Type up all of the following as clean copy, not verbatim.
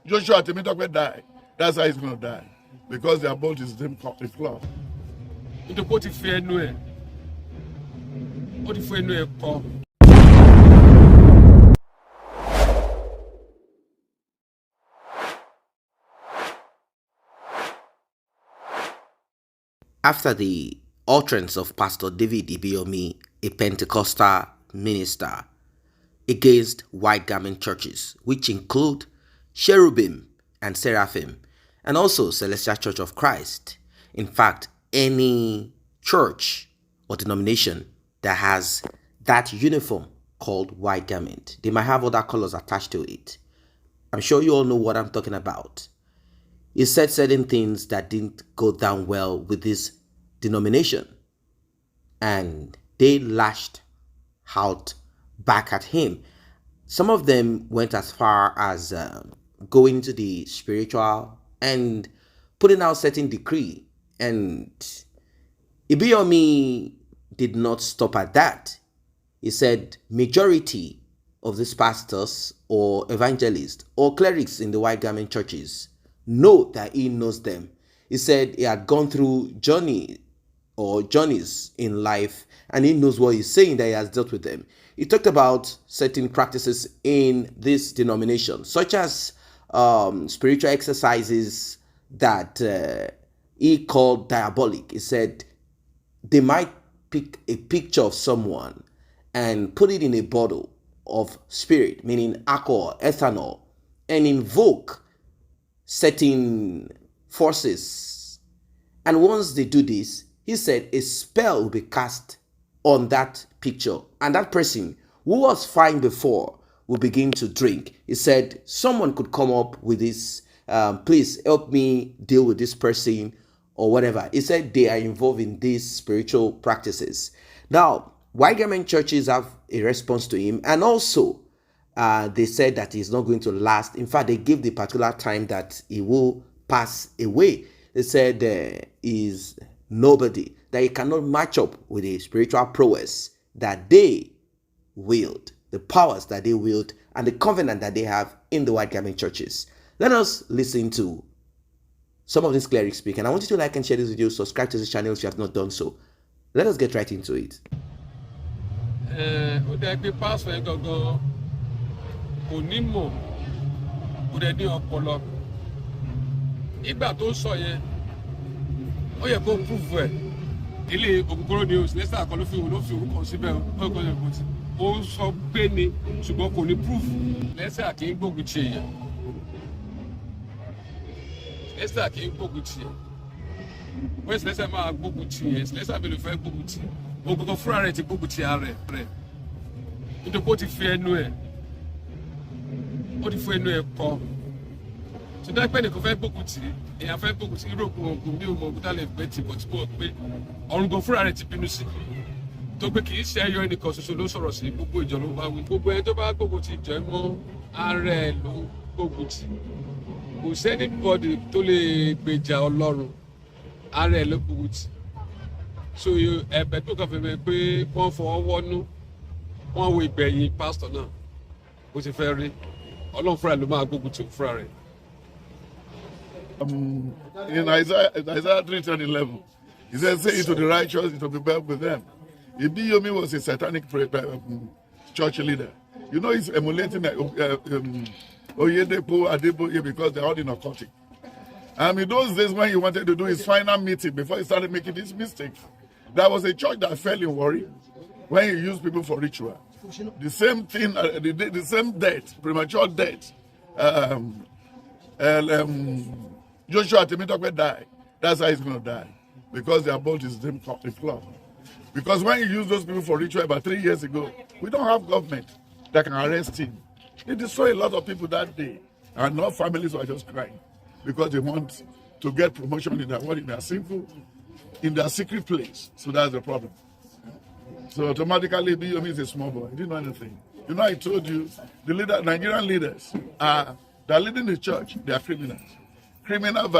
Joshua Temitope die. That's how he's going to die. Because they are both the same cloth. What if you know? What if you know? After the utterance of Pastor David Ibieyomi, a Pentecostal minister, against white garment churches, which include Cherubim and Seraphim, and also Celestial Church of Christ. In fact, any church or denomination that has that uniform called white garment, they might have other colors attached to it. I'm sure you all know what I'm talking about. He said certain things that didn't go down well with this denomination, and they lashed out back at him. Some of them went as far as going to the spiritual and putting out certain decree, and Ibieyomi did not stop at that. He said majority of these pastors or evangelists or clerics in the white garment churches know that he knows them. He said he had gone through journeys in life, and he knows what he's saying, that he has dealt with them. He talked about certain practices in this denomination, such as spiritual exercises that he called diabolic. He said they might pick a picture of someone and put it in a bottle of spirit, meaning alcohol, ethanol, and invoke certain forces. And once they do this, he said a spell will be cast on that picture, and that person who was fine before will begin to drink. He said someone could come up with this, please help me deal with this person or whatever. He said they are involved in these spiritual practices. Now, white garment churches have a response to him, and also they said that he's not going to last. In fact, they gave the particular time that he will pass away. They said he's nobody, that he cannot match up with the spiritual prowess that they wield, the powers that they wield, and the covenant that they have in the white garment churches. Let us listen to some of these clerics speak, and I want you to like and share this video, subscribe to this channel if you have not done so. Let us get right into it. Ó yẹ kó prove ẹ̀ ilé òkúkúrò ni lẹ́sà kan ló fi orúkọ síbẹ̀ ó sọ pé ni ṣùgbọ́n kò ní prove. Lẹ́sà kì í gbógun ti èèyàn, lẹ́sà kì í gbógun ti ẹ̀ wọ́n sì lẹ́sà máa gbógun ti ẹ̀ lẹ́sà mi ló fẹ́ gbógun ti ogun kan fúnra rẹ̀ ti gbógun ti ara rẹ̀ nítorí ó ti fi ẹnu ẹ̀ kọ́. Ṣùgbọ́n pé nìkan fẹ́ gbógun tì í, èèyàn fẹ́ gbógun tì í, irú ogun bí ogun tá lè gbé tì bọ̀ tí wọ́n pé ọ̀run gan fúnra rẹ̀ ti bínú sí i. Tó pé kì í ṣe ẹyọ ẹnìkan ṣoṣo ló sọ̀rọ̀ sí, gbogbo ìjọ ló bá wí. Gbogbo ẹni tó bá gbógun ti ìjọ ẹ mọ́ ara ẹ̀ ló gbógun tì. Kò sẹ́ni bọ́dì tó lè gbèjà Ọlọ́run, ara ẹ̀ ló gbógun tì. So ẹ̀bẹ̀ tó kàn fẹ́ mẹ́ pé wọ́n fọwọ́ wọ́nú, wọ́n wo ìgbẹ̀yìn pásítọ̀ náà bó ti fẹ́ rí. Ọlọ́run fúnra ló máa gbógun tì fúnra rẹ̀. In Isaiah 3:10-11, he says, say it to the righteous, it will be well with them. Ibieyomi was a satanic church leader. You know, he's emulating Oyedepo, Adeboye, because they're all in occultic. In those days when he wanted to do his final meeting, before he started making this mistake, there was a church that fell in worry when he used people for ritual. The same thing, the same death, premature death. Joshua Temitope died. That's how he's going to die. Because they are both the same cloth. Because when you use those people for ritual about 3 years ago, we don't have government that can arrest him. He destroyed a lot of people that day. And no families were just crying. Because they want to get promotion in their sinful, in their secret place. So that's the problem. So automatically, Ibieyomi is a small boy. He didn't know anything. You know, I told you, the Nigerian leaders they're leading the church. They are criminals. Criminals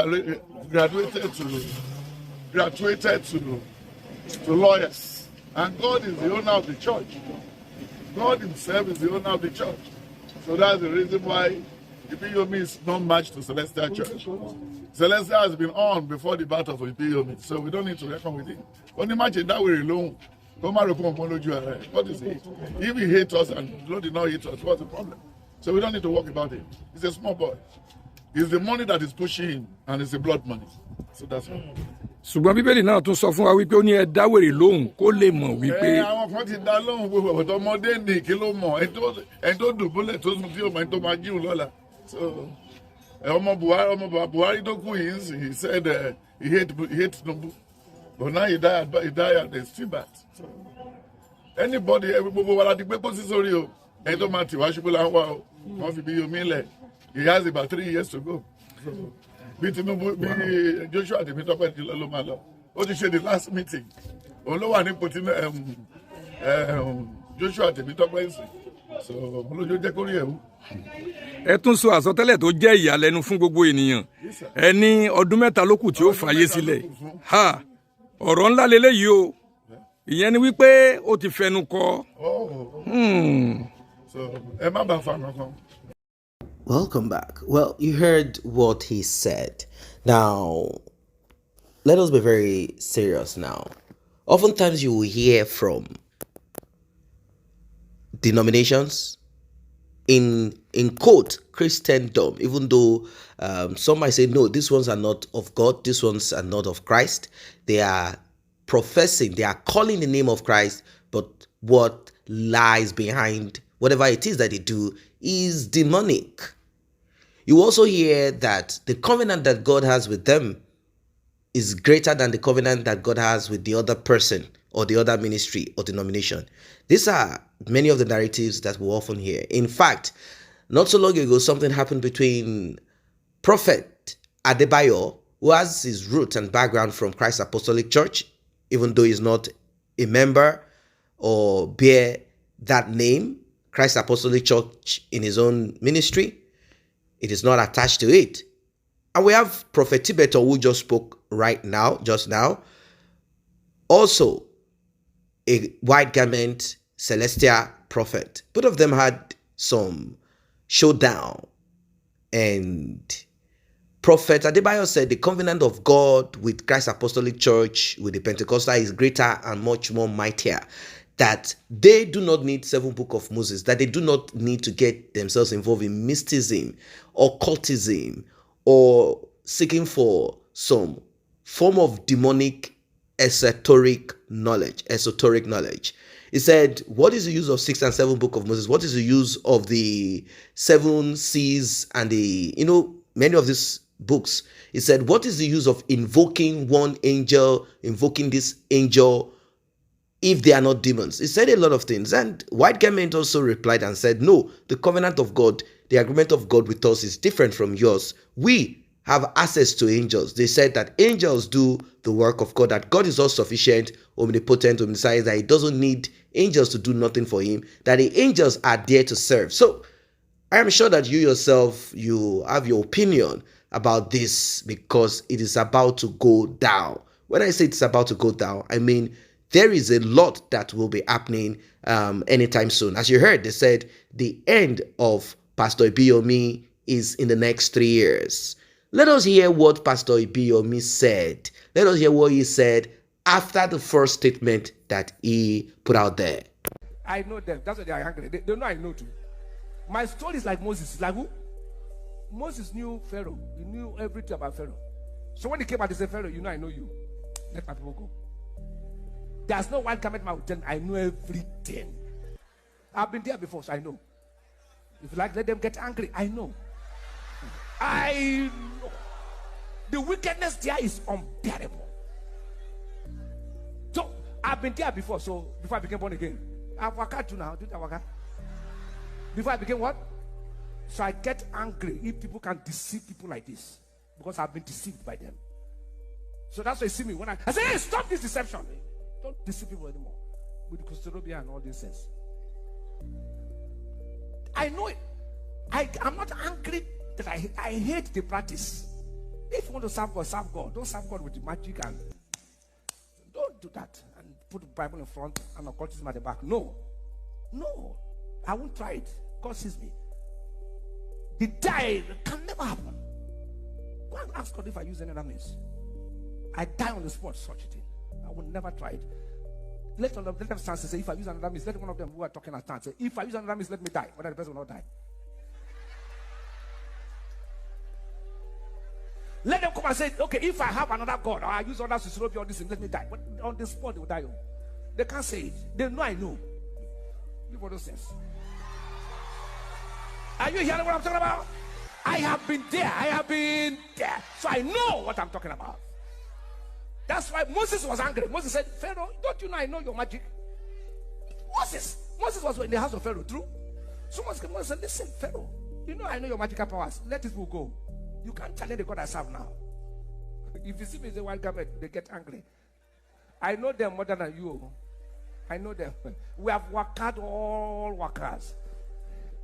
graduated to lawyers. And God is the owner of the church. God himself is the owner of the church. So that's the reason why Ibieyomi is no match to Celestial Church. Celestial has been on before the birth of Ibieyomi, so we don't need to reckon with it. Only match that way alone. What is it? If he hates us and Lord did not hate us, what's the problem? So we don't need to worry about it. He's a small boy. It's the money that is pushing him, and it's the blood money. So that's all. ṣùgbọ́n bíbélì náà tún sọ fún wa wípé ó ní ẹ dáwèrè lóhùn kó lè mọ̀ wípé. àwọn kan ti dá lóhùn gbogbo ọ̀tọ̀ ọmọdé ní kí ló mọ̀ ẹni tó dùbúlẹ̀ tó sùn tí ó mọ̀ ẹni tó máa jíun lọ́la. So ọmọ Buhari tó kú yìí ń sìn, he said he hate Tinubu, but now he died and they still bad. So anybody gbogbo wa la ti gbé pósí sórí o ẹni tó máa tì wá ṣubú là ń wá o wọ́n fi Ibieyomi lẹ̀, he has about 3 years to go. So, bí Tinubu bí Joshua tèmi tọ́pẹ́ ti lọ ló máa lọ ó ti ṣe the last meeting òun ló wà nípò tí Joshua tèmi tọ́pẹ́ ń sìn, so olójó jẹ́ kórìí ẹ̀wù. ẹ tún sọ àsọtẹ́lẹ̀ tó jẹ́ ìyàlẹ́nu fún gbogbo ènìyàn ẹ ní ọdún mẹ́ta ló kù tí ó fàyè sílẹ̀ ọ̀rọ̀ ńlá lélẹ́yìí o ìyẹn ni wípé ó ti fẹnu kọ. So ẹ má bàa fa nǹkan. Welcome back. Well, you heard what he said. Now, let us be very serious now. Oftentimes you will hear from denominations in quote Christendom, even though some might say, no, these ones are not of God, these ones are not of Christ. They are professing, they are calling the name of Christ, but what lies behind whatever it is that they do is demonic. You also hear that the covenant that God has with them is greater than the covenant that God has with the other person or the other ministry or denomination. These are many of the narratives that we often hear. In fact, not so long ago, something happened between Prophet Adeboye, who has his roots and background from Christ Apostolic Church, even though he's not a member or bear that name, Christ Apostolic Church, in his own ministry. It is not attached to it. And we have Prophet Tibeto, who just spoke just now. Also, a white garment celestial prophet. Both of them had some showdown. And Prophet Adeboye said the covenant of God with Christ Apostolic Church, with the Pentecostal, is greater and much more mightier. That they do not need 7 Book of Moses, that they do not need to get themselves involved in mysticism, occultism, or seeking for some form of demonic esoteric knowledge. He said, what is the use of 6 and 7 Book of Moses? What is the use of the 7 seas and many of these books? He said, what is the use of invoking one angel, invoking this angel, if they are not demons? He said a lot of things. And white garment also replied and said, no, the covenant of God, the agreement of God with us is different from yours. We have access to angels. They said that angels do the work of God, that God is all sufficient, omnipotent, omniscient, that he doesn't need angels to do nothing for him, that the angels are there to serve. So I am sure that you yourself, you have your opinion about this, because it is about to go down. When I say it's about to go down, I mean there is a lot that will be happening anytime soon. As you heard, they said the end of Pastor Ibieyomi is in the next 3 years. Let us hear what Pastor Ibieyomi said. Let us hear what he said after the first statement that he put out there. I know them. That's why they are angry. They know I know too. My story is like Moses. It's like who? Moses knew Pharaoh. He knew everything about Pharaoh. So when he came out, he said, Pharaoh, you know I know you. Let my people go. There's no one coming to my hotel. I know everything. I've been there before, so I know. If you like, let them get angry. I know. I know. The wickedness there is unbearable. So I've been there before. So before I became born again, I've worked out now. Before I became what? So I get angry if people can deceive people like this, because I've been deceived by them. So that's why you see me when I say, hey, stop this deception. Don't deceive people anymore with the Christolobia and all these things. I know it. I'm not angry that I hate the practice. If you want to serve God. Don't serve God with the magic, and don't do that and put the Bible in front and occultism at the back. No, I won't try it. God sees me. The die can never happen. Go and ask God if I use any other means. I die on the spot, such a thing. I will never try it. Let them stand and say, if I use another means, let one of them who are talking stand say, if I use another means, let me die. But the person will not die. Let them come and say, okay, if I have another God, or I use others to slow all this thing, let me die. But on the spot, they will die. They can't say it. They know I know. Leave all those things. Are you hearing what I'm talking about? I have been there. I have been there. So I know what I'm talking about. That's why Moses was angry. Moses said, Pharaoh, don't you know I know your magic? Moses was in the house of Pharaoh, true? So Moses said, listen, Pharaoh, you know I know your magical powers. Let these people go. You can't challenge the God I serve now. If you see me in the white garment, they get angry. I know them more than you. I know them. We have worked hard, all workers.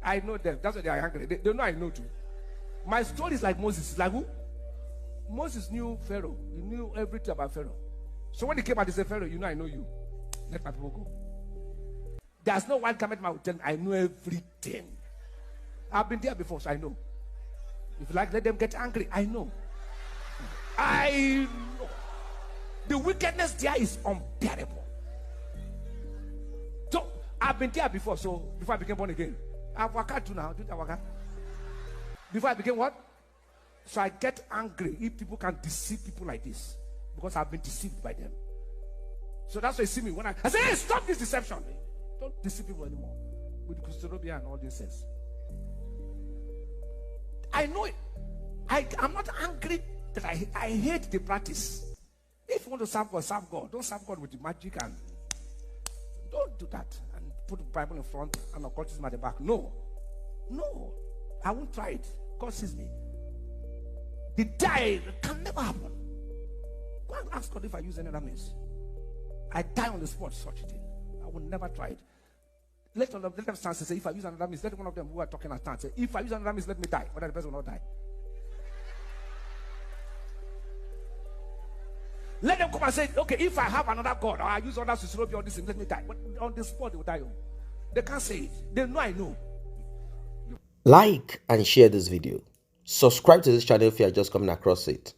I know them. That's why they are angry. They know I know too. My story is like Moses. Like who? Moses knew Pharaoh. He knew everything about Pharaoh. So when he came out, he said, Pharaoh, you know I know you. Let my people go. There's no white garment man will tell me, I know everything. I've been there before, so I know. If you like, let them get angry. I know. I know. The wickedness there is unbearable. So I've been there before. So before I became born again, I've worked out too now. Did I work out? Before I became what? So I get angry if people can deceive people like this, because I've been deceived by them. So that's why you see me when I say, hey, stop this deception. Don't deceive people anymore with Christolobia and all these things. I know it. I'm not angry that I hate the practice. If you want to serve God. Don't serve God with the magic and don't do that and put the Bible in front and occultism at the back. No, I won't try it. God sees me. The die can never happen. Go and ask God if I use any other means. I die on the spot, such a thing. I will never try it. Let them stand and say, if I use another means, let one of them who are talking stand say, if I use another means, let me die. But the person will not die. Let them come and say, okay, if I have another God, or I use others to slow all this thing, let me die. But on the spot, they will die. They can't say it. They know I know. Like and share this video. Subscribe to this channel if you are just coming across it.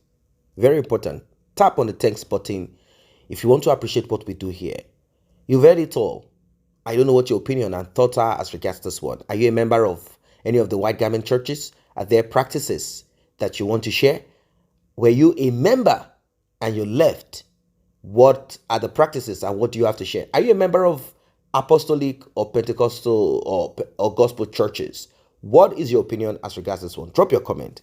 Very important. Tap on the thanks button if you want to appreciate what we do here. You've heard it all. I don't know what your opinion and thoughts are as regards this one. Are you a member of any of the white garment churches? Are there practices that you want to share? Were you a member and you left? What are the practices and what do you have to share? Are you a member of apostolic or Pentecostal or gospel churches? What is your opinion as regards this one? Drop your comment.